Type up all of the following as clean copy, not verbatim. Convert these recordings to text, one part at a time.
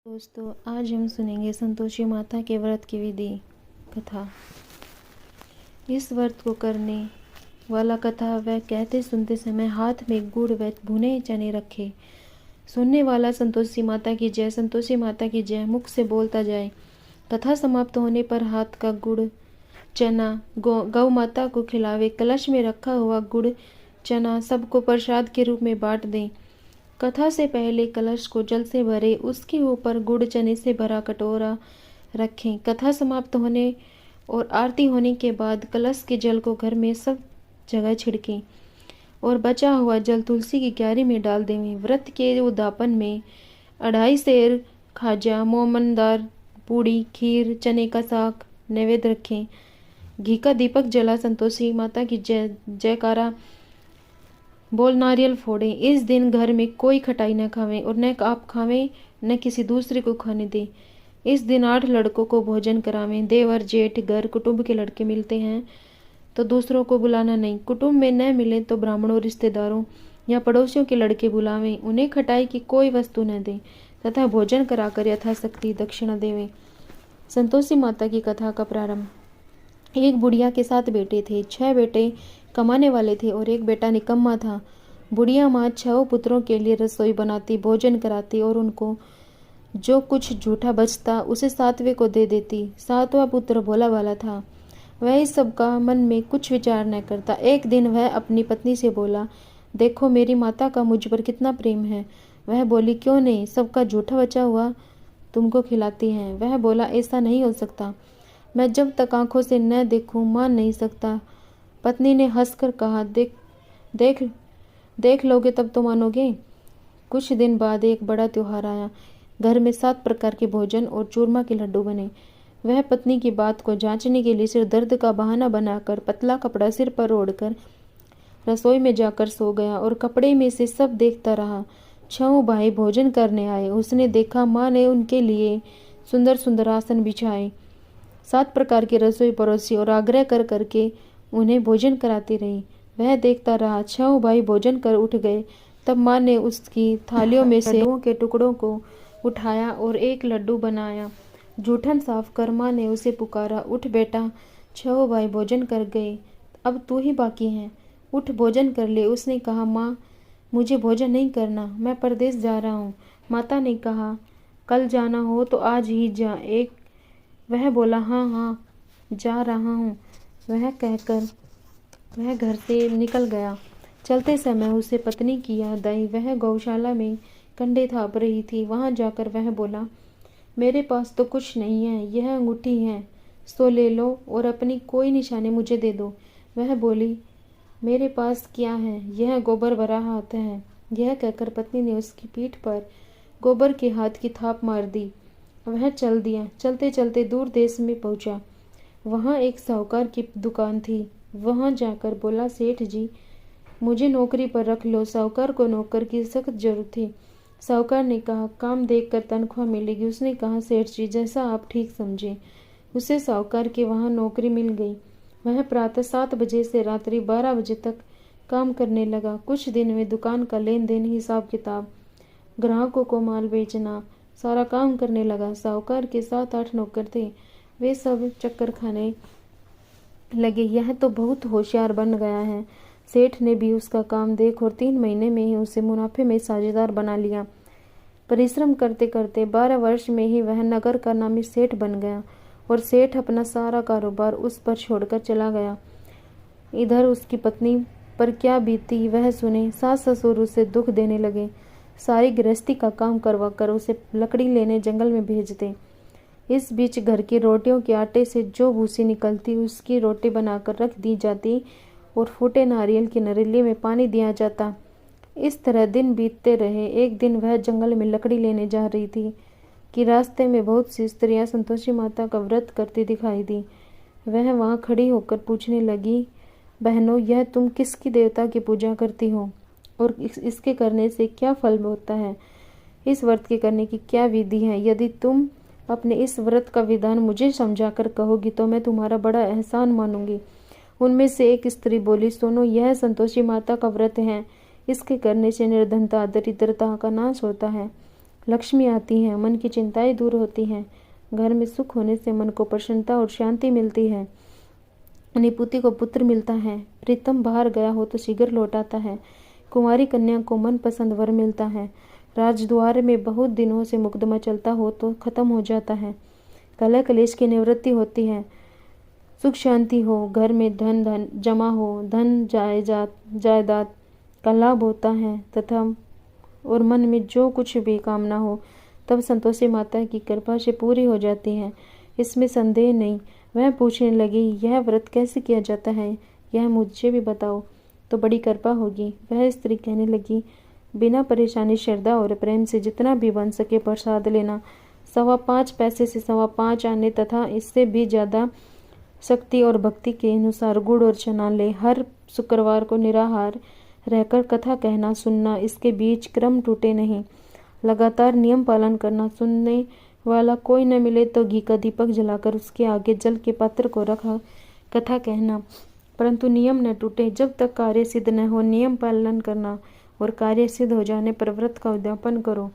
दोस्तों, आज हम सुनेंगे संतोषी माता के व्रत की विधि कथा। इस व्रत को करने वाला कथा वह कहते सुनते समय हाथ में गुड़ व भुने चने रखे। सुनने वाला संतोषी माता की जय, संतोषी माता की जय मुख से बोलता जाए। कथा समाप्त होने पर हाथ का गुड़ चना गौ माता को खिलावे। कलश में रखा हुआ गुड़ चना सबको प्रसाद के रूप में बांट दें। कथा से पहले कलश को जल से भरे, उसके ऊपर गुड़ चने से भरा कटोरा रखें। कथा समाप्त होने और आरती होने के बाद कलश के जल को घर में सब जगह छिड़कें और बचा हुआ जल तुलसी की क्यारी में डाल दें। व्रत के उद्यापन में 2.5 सेर खाजा, मोमनदार पूड़ी, खीर, चने का साग नैवेद्य रखें। घी का दीपक जला संतोषी माता की जय जयकारा बोल नारियल फोड़ें। इस दिन घर में कोई खटाई न खावें और न आप खावें न किसी दूसरे को खाने दें। इस दिन 8 लड़कों को भोजन करावें। देवर जेठ घर कुटुंब के लड़के मिलते हैं तो दूसरों को बुलाना नहीं। कुटुंब में न मिले तो ब्राह्मणों, रिश्तेदारों या पड़ोसियों के लड़के बुलावें। उन्हें खटाई की कोई वस्तु न दें तथा भोजन कराकर यथाशक्ति दक्षिणा देवें। संतोषी माता की कथा का प्रारंभ। एक बुढ़िया के 7 बेटे थे। 6 बेटे कमाने वाले थे और एक बेटा निकम्मा था। बुढ़िया माँ 6 पुत्रों के लिए रसोई बनाती, भोजन कराती और उनको जो कुछ जूठा बचता उसे 7वें को दे देती। 7वां पुत्र भोला वाला था। वह इस सब का मन में कुछ विचार न करता। एक दिन वह अपनी पत्नी से बोला, देखो मेरी माता का मुझ पर कितना प्रेम है। वह बोली, क्यों नहीं, सबका जूठा बचा हुआ तुमको खिलाती हैं। वह बोला, ऐसा नहीं हो सकता, मैं जब तक आंखों से न देखूं मान नहीं सकता। पत्नी ने हंसकर कहा, देख देख देख लोगे तब तो मानोगे। कुछ दिन बाद एक बड़ा त्योहार आया। घर में 7 प्रकार के भोजन और चूरमा के लड्डू बने। वह पत्नी की बात को जांचने के लिए सिर दर्द का बहाना बनाकर पतला कपड़ा सिर पर ओढ़कर रसोई में जाकर सो गया और कपड़े में से सब देखता रहा। 6 भाई भोजन करने आए। उसने देखा माँ ने उनके लिए सुंदर सुंदर आसन बिछाए, 7 प्रकार की रसोई परोसी और आग्रह कर करके उन्हें भोजन कराती रही। वह देखता रहा। 6 भाई भोजन कर उठ गए। तब माँ ने उसकी थालियों में से लड्डुओं के टुकड़ों को उठाया और एक लड्डू बनाया। जूठन साफ कर माँ ने उसे पुकारा, उठ बेटा, 6 भाई भोजन कर गए, अब तू ही बाकी है, उठ भोजन कर ले। उसने कहा, माँ मुझे भोजन नहीं करना, मैं परदेश जा रहा हूँ। माता ने कहा, कल जाना हो तो आज ही जा। वह बोला, हाँ हाँ जा रहा हूँ। वह कहकर वह घर से निकल गया। चलते समय उसे पत्नी की याद आई। वह गौशाला में कंडे थाप रही थी। वहां जाकर वह बोला, मेरे पास तो कुछ नहीं है, यह अंगूठी है, सो ले लो और अपनी कोई निशानी मुझे दे दो। वह बोली, मेरे पास क्या है, यह गोबर भरा हाथ है। यह कहकर पत्नी ने उसकी पीठ पर गोबर के हाथ की थाप मार दी। वह चल दिया। चलते चलते दूर देश में पहुंचा। वहां एक साहूकार की दुकान थी। वहां जाकर बोला, सेठ जी मुझे नौकरी पर रख लो। साहूकार को नौकर की सख्त जरूरत थी। साहूकार ने कहा, काम देखकर तनख्वाह मिलेगी। उसने कहा, सेठ जी जैसा आप ठीक समझे। उसे साहूकार के वहां नौकरी मिल गई। वह प्रातः 7 बजे से रात्रि 12 बजे तक काम करने लगा। कुछ दिन में दुकान का लेन देन, हिसाब किताब, ग्राहकों को माल बेचना, सारा काम करने लगा। साहूकार के 7-8 नौकर थे। वे सब चक्कर खाने लगे, यह तो बहुत होशियार बन गया है। सेठ ने भी उसका काम देख और 3 महीने में ही उसे मुनाफे में साझेदार बना लिया। परिश्रम करते करते 12 वर्ष में ही वह नगर का नामी सेठ बन गया और सेठ अपना सारा कारोबार उस पर छोड़कर चला गया। इधर उसकी पत्नी पर क्या बीती वह सुने। सास ससुर उसे दुख देने लगे। सारी गृहस्थी का काम करवा कर उसे लकड़ी लेने जंगल में भेजते। इस बीच घर की रोटियों के आटे से जो भूसी निकलती उसकी रोटी बनाकर रख दी जाती और फूटे नारियल की नरीले में पानी दिया जाता। इस तरह दिन बीतते रहे। एक दिन वह जंगल में लकड़ी लेने जा रही थी कि रास्ते में बहुत सी स्त्रियां संतोषी माता का व्रत करती दिखाई दी। वह वहां खड़ी होकर पूछने लगी, बहनों यह तुम किसकी देवता की पूजा करती हो और इसके करने से क्या फल होता है? इस व्रत के करने की क्या विधि है? यदि तुम अपने इस व्रत का विधान मुझे समझाकर कहोगी तो मैं तुम्हारा बड़ा एहसान मानूंगी। उनमें से एक स्त्री बोली, सुनो, यह संतोषी माता का व्रत है। इसके करने से निर्धनता, दरिद्रता का नाश होता है, लक्ष्मी आती है, मन की चिंताएं दूर होती हैं। घर में सुख होने से मन को प्रसन्नता और शांति मिलती है। निपुति को पुत्र मिलता है। प्रीतम बाहर गया हो तो शीघ्र लौट आता है। कुंवारी कन्या को मनपसंद वर मिलता है। राजद्वार में बहुत दिनों से मुकदमा चलता हो तो खत्म हो जाता है। कलह कलेश की निवृत्ति होती है। सुख शांति हो, घर में धन जमा हो, धन जायदाद का लाभ होता है तथा और मन में जो कुछ भी कामना हो तब संतोषी माता की कृपा से पूरी हो जाती है, इसमें संदेह नहीं। वह पूछने लगी, यह व्रत कैसे किया जाता है, यह मुझे भी बताओ तो बड़ी कृपा होगी। वह स्त्री कहने लगी, बिना परेशानी श्रद्धा और प्रेम से जितना भी बन सके प्रसाद लेना। 5.25 पैसे से 5.25 आने तथा इससे भी ज़्यादा शक्ति और भक्ति के अनुसार गुड़ और चना ले। हर शुक्रवार को निराहार रहकर कथा कहना सुनना, इसके बीच क्रम टूटे नहीं। लगातार नियम पालन करना। सुनने वाला कोई न मिले तो घी का दीपक जलाकर उसके आगे जल के पात्र को रखा कथा कहना, परंतु नियम न टूटे। जब तक कार्य सिद्ध न हो नियम पालन करना और कार्य सिद्ध हो जाने पर व्रत का उद्यापन करो।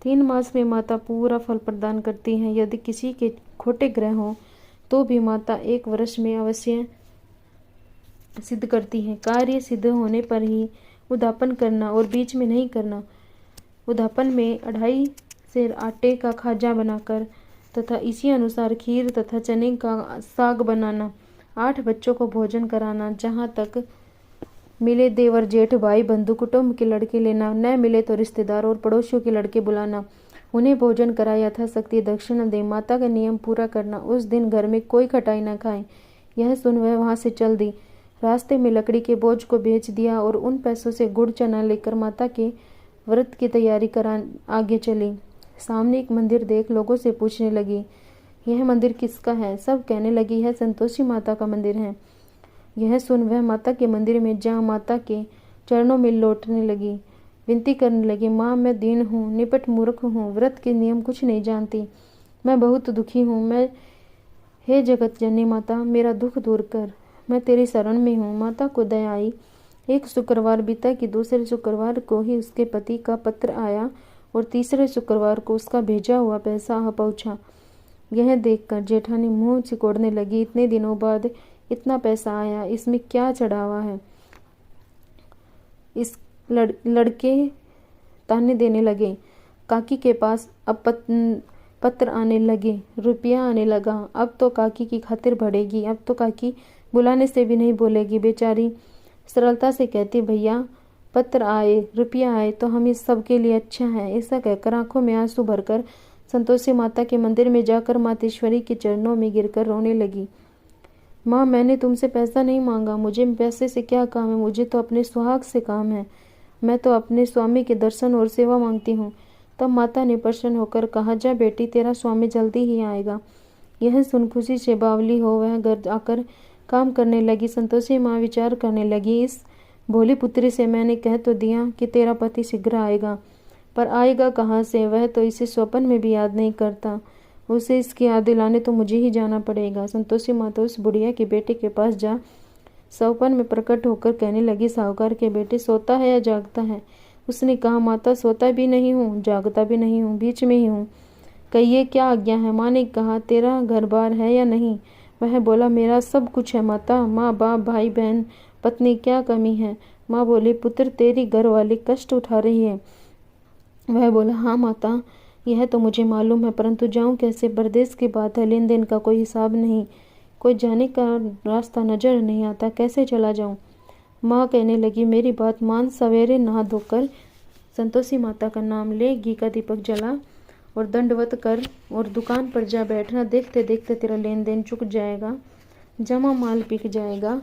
3 मास में माता पूरा फल प्रदान करती हैं। यदि किसी के खोटे ग्रह हो तो भी माता 1 वर्ष में अवश्य सिद्ध करती है। कार्य सिद्ध होने पर ही उद्यापन करना और बीच में नहीं करना। उद्यापन में 2.5 सेर आटे का खाजा बनाकर तथा इसी अनुसार खीर तथा चने का साग बनाना। 8 बच्चों को भोजन कराना। जहाँ तक मिले देवर जेठ भाई बंधु कुटुंब के लड़के लेना, न मिले तो रिश्तेदार और पड़ोसियों के लड़के बुलाना। उन्हें भोजन करा यथाशक्ति दक्षिणा दे। माता का नियम पूरा करना। उस दिन घर में कोई खटाई न खाए। यह सुन वह वहाँ से चल दी। रास्ते में लकड़ी के बोझ को बेच दिया और उन पैसों से गुड़ चना लेकर माता के व्रत की तैयारी करा आगे चली। सामने एक मंदिर देख लोगों से पूछने लगी, यह मंदिर किसका है? सब कहने लगी, यह संतोषी माता का मंदिर है। यह सुन वह माता के मंदिर में जा माता के चरणों में लौटने लगी। विनती करने लगी, माँ मैं दीन हूँ, निपट मूर्ख हूँ, व्रत के नियम कुछ नहीं जानती, मैं बहुत दुखी हूँ। हे जगत जननी माता, मेरा दुख दूर कर, मैं तेरी शरण में हूँ। माता को दया आई। एक शुक्रवार बीता कि दूसरे शुक्रवार को ही उसके पति का पत्र आया और तीसरे शुक्रवार को उसका भेजा हुआ पैसा आ पहुँचा। यह देखकर जेठानी मुंह सिकोड़ने लगी, इतने दिनों बाद इतना पैसा आया, इसमें क्या चढ़ावा है? इस लड़के ताने देने लगे। काकी के पास अब पत्र आने लगे, रुपया आने लगा। अब तो काकी की खातिर बढ़ेगी। अब तो काकी बुलाने से भी नहीं बोलेगी। बेचारी सरलता से कहती, भैया पत्र आए, रुपया आए तो हम इस सब के लिए अच्छा है। ऐसा कहकर आंखों में आंसू भरकर संतोषी माता के मंदिर में जाकर मातेश्वरी के चरणों में गिरकर रोने लगी। माँ मैंने तुमसे पैसा नहीं मांगा, मुझे पैसे से क्या काम है, मुझे तो अपने सुहाग से काम है। मैं तो अपने स्वामी के दर्शन और सेवा मांगती हूँ। तब माता ने प्रसन्न होकर कहा, जा बेटी तेरा स्वामी जल्दी ही आएगा। यह सुन खुशी से बावली हो वह घर आकर काम करने लगी। संतोषी माँ विचार करने लगी, इस भोली पुत्री से मैंने कह तो दिया कि तेरा पति शीघ्र आएगा, पर आएगा कहाँ से? वह तो इसे स्वप्न में भी याद नहीं करता। उसे इसकी याद दिलाने तो मुझे ही जाना पड़ेगा। संतोषी माता उस बुढ़िया के बेटे के पास जा स्वप्न में प्रकट होकर कहने लगी, साहूकार के बेटे सोता है या जागता है? उसने कहा, माता सोता भी नहीं हूँ, जागता भी नहीं हूँ, बीच में ही हूँ। कहिए क्या आज्ञा है? माँ ने कहा, तेरा घर बार है या नहीं? वह बोला, मेरा सब कुछ है माता, माँ बाप भाई बहन पत्नी, क्या कमी है? माँ बोली, पुत्र तेरी घर वाली कष्ट उठा रही है। वह बोला, हाँ माता यह तो मुझे मालूम है, परंतु जाऊँ कैसे? परदेश की बात है, लेन देन का कोई हिसाब नहीं, कोई जाने का रास्ता नजर नहीं आता, कैसे चला जाऊँ? माँ कहने लगी, मेरी बात मान, सवेरे नहा धोकर संतोषी माता का नाम ले, घी का दीपक जला और दंडवत कर और दुकान पर जा बैठना। देखते देखते तेरा लेन देन चुक जाएगा, जमा माल बिक जाएगा,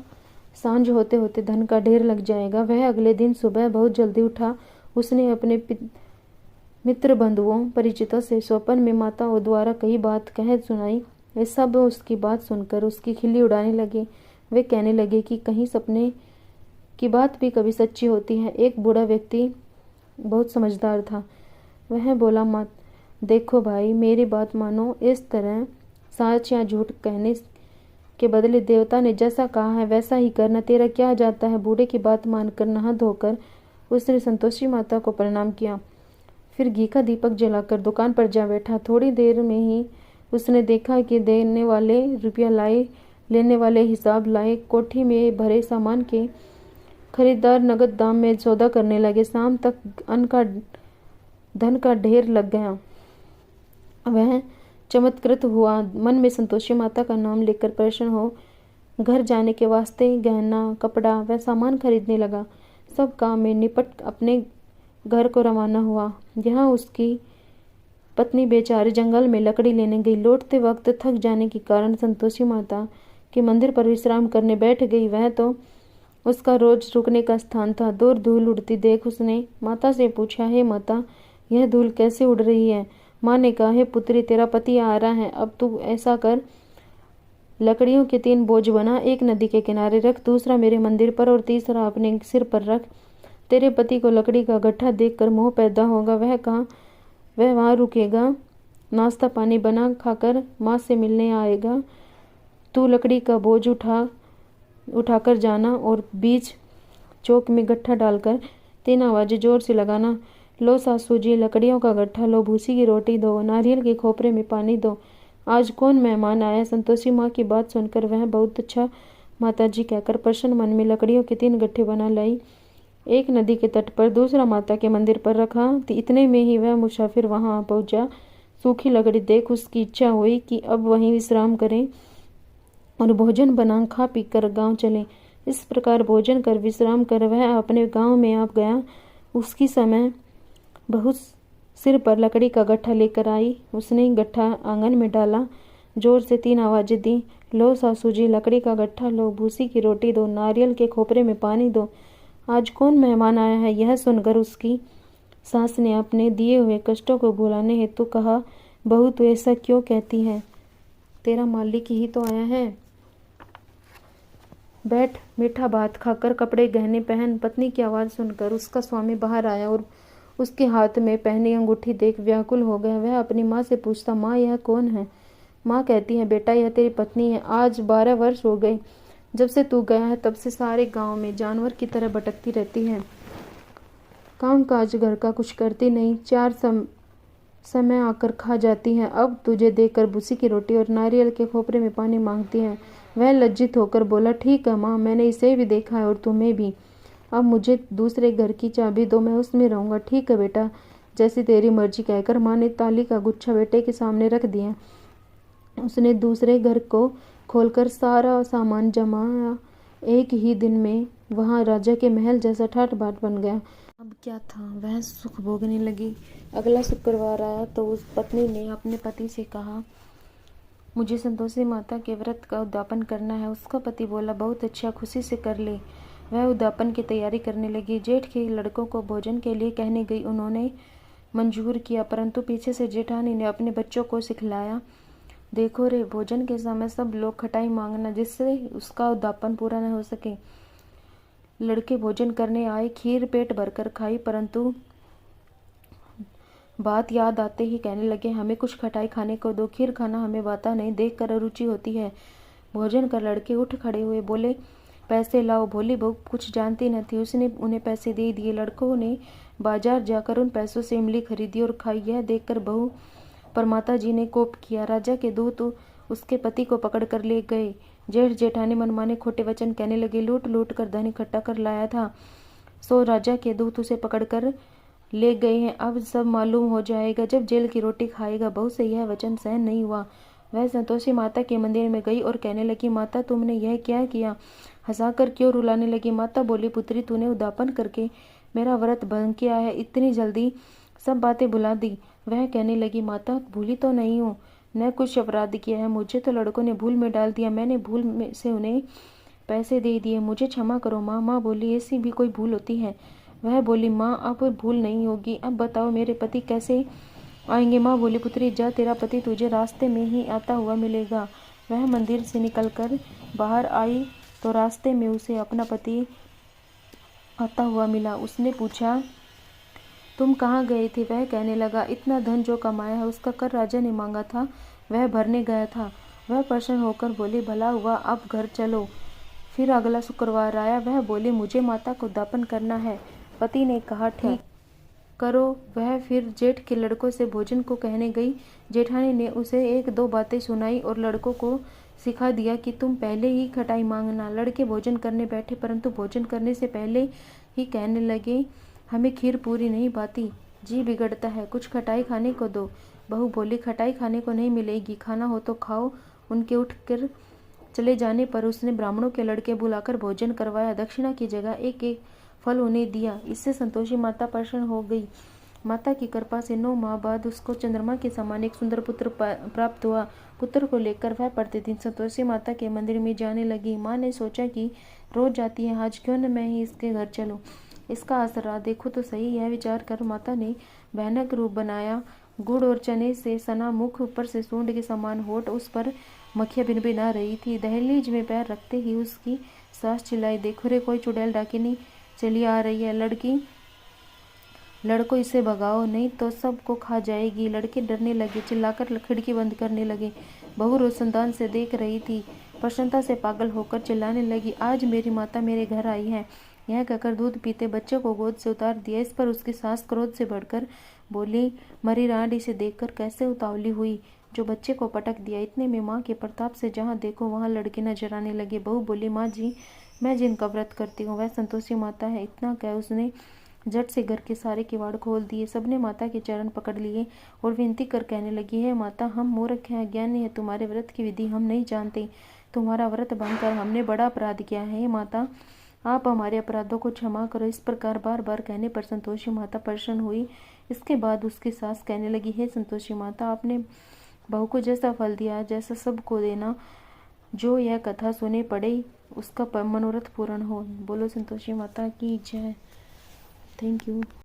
सांझ होते होते धन का ढेर लग जाएगा। वह अगले दिन सुबह बहुत जल्दी उठा। उसने अपने मित्र बंधुओं परिचितों से स्वप्न में माता और द्वारा कई बात कह सुनाई। वे सब उसकी बात सुनकर उसकी खिल्ली उड़ाने लगे। वे कहने लगे कि कहीं सपने की बात भी कभी सच्ची होती है। एक बूढ़ा व्यक्ति बहुत समझदार था। वह बोला, मत देखो भाई, मेरी बात मानो, इस तरह सच या झूठ कहने के बदले देवता ने जैसा कहा है वैसा ही करना, तेरा क्या जाता है? बूढ़े की बात मानकर नहा धोकर उसने संतोषी माता को प्रणाम किया। फिर घी का दीपक जलाकर दुकान पर जा बैठा। थोड़ी देर में ही उसने देखा कि देने वाले रुपया लाए, लेने वाले हिसाब लाए। कोठी में भरे सामान के खरीदार नगद दाम में सौदा करने लगे। शाम तक धन का ढेर लग गया। वह चमत्कृत हुआ। मन में संतोषी माता का नाम लेकर प्रसन्न हो घर जाने के वास्ते गहना, कपड़ा व सामान खरीदने लगा। सब काम में निपट अपने घर को रवाना हुआ। यहाँ उसकी पत्नी बेचारी जंगल में लकड़ी लेने गई। लौटते वक्त थक जाने के कारण संतोषी माता के मंदिर पर विश्राम करने बैठ गई। वह तो उसका रोज रुकने का स्थान था। दूर धूल उड़ती देख उसने माता से पूछा, हे माता, यह धूल कैसे उड़ रही है? माँ ने कहा, हे पुत्री, तेरा पति आ रहा है। अब तू ऐसा कर, लकड़ियों के 3 बोझ बना, एक नदी के किनारे रख, दूसरा मेरे मंदिर पर और तीसरा अपने सिर पर रख। तेरे पति को लकड़ी का गट्ठा देखकर मोह पैदा होगा। वह वहाँ रुकेगा, नाश्ता पानी बना खाकर माँ से मिलने आएगा। तू लकड़ी का बोझ उठाकर जाना और बीच चौक में गट्ठा डालकर 3 आवाजें जोर से लगाना। लो सासू जी, लकड़ियों का गट्ठा लो, भूसी की रोटी दो, नारियल के खोपरे में पानी दो, आज कौन मेहमान आया? संतोषी माँ की बात सुनकर वह बहुत अच्छा माता जी कहकर प्रसन्न मन में लकड़ियों के 3 गट्ठे बना लाई। एक नदी के तट पर, दूसरा माता के मंदिर पर रखा। इतने में ही वह मुसाफिर वहां पहुंचा। सूखी लकड़ी देख उसकी इच्छा हुई कि अब वहीं विश्राम करें और भोजन बना खा पी कर गाँव चले। इस प्रकार भोजन कर विश्राम कर वह अपने गांव में आ गया। उसकी समय बहुत सिर पर लकड़ी का गट्ठा लेकर आई। उसने गट्ठा आंगन में डाला, जोर से 3 आवाजें दी। लो सासू जी, लकड़ी का गट्ठा लो, भूसी की रोटी दो, नारियल के खोपरे में पानी दो, आज कौन मेहमान आया है? यह सुनकर उसकी सास ने अपने दिए हुए कष्टों को भुलाने हेतु कहा, बहू तू ऐसा क्यों कहती है? तेरा मालिक ही तो आया है। बैठ, मीठा भात खाकर कपड़े गहने पहन। पत्नी की आवाज़ सुनकर उसका स्वामी बाहर आया और उसके हाथ में पहनी अंगूठी देख व्याकुल हो गया। वह अपनी माँ से पूछता, माँ यह कौन है? माँ कहती है, बेटा यह तेरी पत्नी है। आज 12 वर्ष हो गए जब से तू गया है, तब से सारे गांव में जानवर की तरह भटकती रहती है। काम काज घर का कुछ करती नहीं, 4 समय आकर खा जाती है। अब तुझे देखकर भूसी की रोटी और नारियल के खोपरे में पानी मांगती है। वह लज्जित होकर बोला, ठीक है माँ, मैंने इसे भी देखा है और तुम्हें भी। अब मुझे दूसरे घर की चाबी दो, मैं उसमें रहूंगा। ठीक है बेटा, जैसी तेरी मर्जी, कहकर माँ ने ताली का गुच्छा बेटे के सामने रख दिया। उसने दूसरे घर को खोलकर सारा सामान जमाया। एक ही दिन में वहां राजा के महल जैसा ठाट बाट बन गया। अब क्या था, वह सुख भोगने लगी। अगला शुक्रवार आया तो उस पत्नी ने अपने पति से कहा, मुझे संतोषी माता के व्रत का उद्यापन करना है। उसका पति बोला, बहुत अच्छा, खुशी से कर ले। वह उद्यापन की तैयारी करने लगी। जेठ के लड़कों को भोजन के लिए कहने गई। उन्होंने मंजूर किया, परंतु पीछे से जेठानी ने अपने बच्चों को सिखलाया, देखो रे, भोजन के समय सब लोग खटाई मांगना, जिससे उसका उद्यापन पूरा न हो सके। लड़के भोजन करने आए, खीर पेट भरकर खाई, परंतु बात याद आते ही कहने लगे, हमें कुछ खटाई खाने को दो, खीर खाना हमें बाता नहीं, देख कर अरुचि होती है। भोजन कर लड़के उठ खड़े हुए, बोले, पैसे लाओ। भोली बहू कुछ जानती न थी, उसने उन्हें पैसे दे दिए। लड़कों ने बाजार जाकर उन पैसों से इमली खरीदी और खाई। यह देखकर बहू पर माता जी ने कोप किया। राजा के दूत उसके पति को पकड़ कर ले गए। जेठ जेठानी मनमाने खोटे वचन कहने लगे, लूट लूट कर धन इकट्ठा कर लाया था, सो राजा के दूत उसे पकड़ कर ले गए हैं। अब सब मालूम हो जाएगा जब जेल की रोटी खाएगा। बहू से यह वचन सहन नहीं हुआ। वह संतोषी माता के मंदिर में गई और कहने लगी, माता तुमने यह क्या किया? हंसाकर क्यों रुलाने लगी? माता बोली, पुत्री तूने उद्यापन करके मेरा व्रत भंग किया है, इतनी जल्दी सब बातें भुला दी। वह कहने लगी, माता भूली तो नहीं हूँ, न कुछ अपराध किया है, मुझे तो लड़कों ने भूल में डाल दिया, मैंने भूल में से उन्हें पैसे दे दिए, मुझे क्षमा करो माँ। माँ बोली, ऐसी भी कोई भूल होती है? वह बोली, माँ अब भूल नहीं होगी, अब बताओ मेरे पति कैसे आएंगे? माँ बोली, पुत्री जा, तेरा पति तुझे रास्ते में ही आता हुआ मिलेगा। वह मंदिर से निकलकर बाहर आई तो रास्ते में उसे अपना पति आता हुआ मिला। उसने पूछा, तुम कहाँ गए थे? वह कहने लगा, इतना धन जो कमाया है उसका कर राजा ने मांगा था, वह भरने गया था। वह प्रसन्न होकर बोली, भला हुआ, अब घर चलो। फिर अगला शुक्रवार आया। वह बोली, मुझे माता को दापन करना है। पति ने कहा, ठीक। करो। वह फिर जेठ के लड़कों से भोजन को कहने गई। जेठानी ने उसे एक दो बातें सुनाई और लड़कों को सिखा दिया कि तुम पहले ही खटाई मांगना। लड़के भोजन करने बैठे, परंतु भोजन करने से पहले ही कहने लगे, हमें खीर पूरी नहीं भाती, जी बिगड़ता है, कुछ खटाई खाने को दो। बहू बोली, खटाई खाने को नहीं मिलेगी, खाना हो तो खाओ। उनके उठकर चले जाने पर उसने ब्राह्मणों के लड़के बुलाकर भोजन करवाया। दक्षिणा की जगह एक एक फल उन्हें दिया। इससे संतोषी माता प्रसन्न हो गई। माता की कृपा से 9 माह बाद उसको चंद्रमा के समान एक सुंदर पुत्र प्राप्त हुआ। पुत्र को लेकर वह प्रतिदिन संतोषी माता के मंदिर में जाने लगी। माँ ने सोचा कि रोज जाती है, आज क्यों न मैं ही इसके घर चलूं, इसका असर देखो तो सही। यह विचार कर माता ने भयानक रूप बनाया। गुड़ और चने से सना मुख, ऊपर से सूंड के समान होठ, उस पर मक्खियां भिनभिना रही थी। दहलीज में पैर रखते ही उसकी सास चिल्लाई, देखो रे, कोई चुड़ैल डाकिनी चली आ रही है, लड़को इसे भगाओ, नहीं तो सबको खा जाएगी। लड़के डरने लगे, चिल्लाकर खिड़की बंद करने लगे। बहू रोशनदान से देख रही थी, प्रसन्नता से पागल होकर चिल्लाने लगी, आज मेरी माता मेरे घर आई है। यह कहकर दूध पीते बच्चे को गोद से उतार दिया। इस पर उसकी सास क्रोध से बढ़कर बोली, मरी रांड इसे देखकर कैसे उतावली हुई, जो बच्चे को पटक दिया। इतने में माँ के प्रताप से जहाँ देखो वहाँ लड़के नजर आने लगे। बहू बोली, माँ जी, मैं जिनका व्रत करती हूँ वह संतोषी माता है। इतना कह उसने झट से घर के सारे किवाड़ खोल दिए। सबने माता के चरण पकड़ लिए और विनती कर कहने लगी, है माता, हम मूर्ख हैं, अज्ञानी है, तुम्हारे व्रत की विधि हम नहीं जानते। तुम्हारा व्रत भंग कर हमने बड़ा अपराध किया है। हे माता, आप हमारे अपराधों को क्षमा करो। इस प्रकार बार बार कहने पर संतोषी माता प्रसन्न हुई। इसके बाद उसकी सास कहने लगी, हे संतोषी माता, आपने बहू को जैसा फल दिया जैसा सबको देना। जो यह कथा सुने पड़े उसका मनोरथ पूर्ण हो। बोलो संतोषी माता की जय। Thank you.